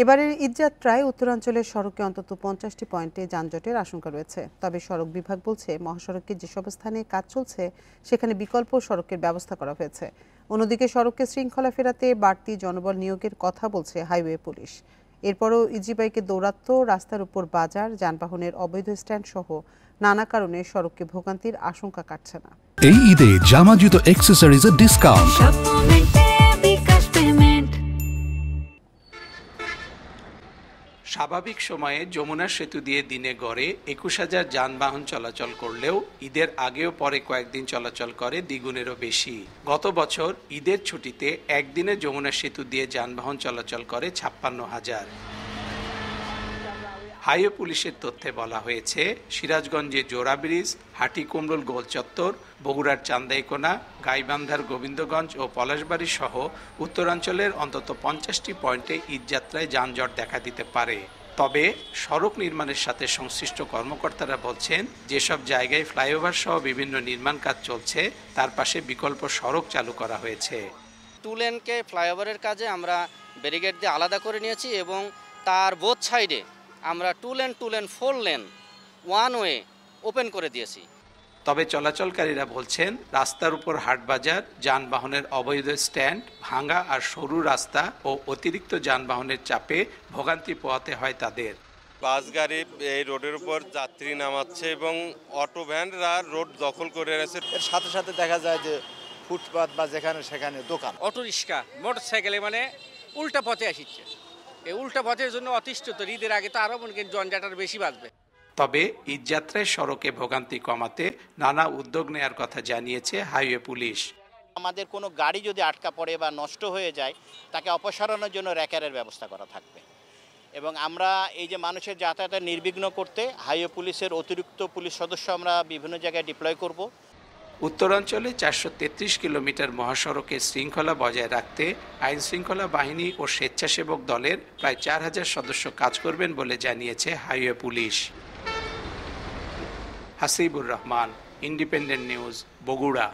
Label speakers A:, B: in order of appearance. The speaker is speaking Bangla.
A: এবারের ঈদযাত্রায় উত্তরাঞ্চলের সড়কে অন্তত 50টি পয়েন্টে যানজটের আশঙ্কা রয়েছে। তবে সড়ক বিভাগ বলছে, মহাসড়কের যেসব স্থানে কাজ চলছে সেখানে বিকল্প সড়কের ব্যবস্থা করা হয়েছে। অন্যদিকে সড়কে শৃঙ্খলা ফেরাতে বাড়তি জনবল নিয়োগের কথা বলছে হাইওয়ে পুলিশ। এরপরও ইজিবাইকে দৌরাত্ম্য, রাস্তার উপর বাজার, যানবাহনের অবৈধ স্ট্যান্ড সহ নানা কারণে সড়কে ভোগান্তির আশঙ্কা কাটছে না।
B: এই ঈদে জামা জুতো অ্যাক্সেসরিজের ডিসকাউন্ট।
C: স্বাভাবিক সময়ে যমুনা সেতু দিয়ে দিনে গড়ে 21,000 যানবাহন চলাচল করলেও ঈদের আগেও পরে কয়েকদিন চলাচল করে দ্বিগুণেরও বেশি। গত বছর ঈদের ছুটিতে একদিনে যমুনা সেতু দিয়ে যানবাহন চলাচল করে 56,000। হাইওয়ে পুলিশের তথ্যে বলা হয়েছে, সিরাজগঞ্জে জোড়া ব্রিজ, হাটিকুমরুল গোল চত্বর, বগুড়ার চান্দাইকোনা, গাইবান্ধার গোবিন্দগঞ্জ ও পলাশবাড়ি সহ উত্তরাঞ্চলের অন্তত 50টি পয়েন্টে ঈদযাত্রায় যানজট দেখা দিতে পারে। তবে সড়ক নির্মাণের সাথে সংশ্লিষ্ট কর্মকর্তারা বলছেন, যেসব জায়গায় ফ্লাইওভার সহ বিভিন্ন নির্মাণ কাজ চলছে তার পাশে বিকল্প সড়ক চালু করা হয়েছে।
D: 2 লেনকে ফ্লাইওভারের কাজে আমরা ব্যারিকেড দিয়ে আলাদা করে নিয়েছি এবং তার বোথ সাইডে আমরা 2 লেন 4 লেন 1 ওয়ে ওপেন করে দিয়েছি।
C: তবে চলাচলকারীরা বলছেন, রাস্তার উপর হাটবাজার, যানবাহনের অবৈধ স্ট্যান্ড, ভাঙা আর সরু রাস্তা ও অতিরিক্ত যানবাহনের চাপে ভোগান্তি পোহাতে হয় তাদের।
E: বাস গাড়ি এই রোডের উপর যাত্রী নামাচ্ছে এবং অটো ভ্যানরা রোড দখল করে রেখেছে।
F: এর সাথে সাথে দেখা যায় যে ফুটপাত বা যেখানে সেখানে দোকান,
G: অটো রিক্সা, মোটরসাইকেলে মানে উল্টা পথে আসছে। এই উল্টা পথের জন্য অতিষ্ঠ, তো ঈদের আগে তো আরও মনে করেন জঞ্জাটার বেশি বাঁচবে।
C: তবে ঈদযাত্রায় সড়কে ভোগান্তি কমাতে নানা উদ্যোগ নেয়ার কথা জানিয়েছে হাইওয়ে পুলিশ।
H: আমাদের কোনো গাড়ি যদি আটকা পড়ে বা নষ্ট হয়ে যায়, তাকে অপসারণের জন্য র্যাকারের ব্যবস্থা করা থাকবে। এবং আমরা এই যে মানুষের যাতায়াত নির্বিঘ্ন করতে হাইওয়ে পুলিশের অতিরিক্ত পুলিশ সদস্য আমরা বিভিন্ন জায়গায় ডিপ্লয় করব।
C: উত্তরাঞ্চলে 433 কিলোমিটার মহাসড়কের শৃঙ্খলা বজায় রাখতে আইন শৃঙ্খলা বাহিনী ও স্বেচ্ছাসেবক দলের প্রায় 4000 সদস্য কাজ করবেন বলে জানিয়েছে highway police. Hasibur Rahman, independent news, Bogura.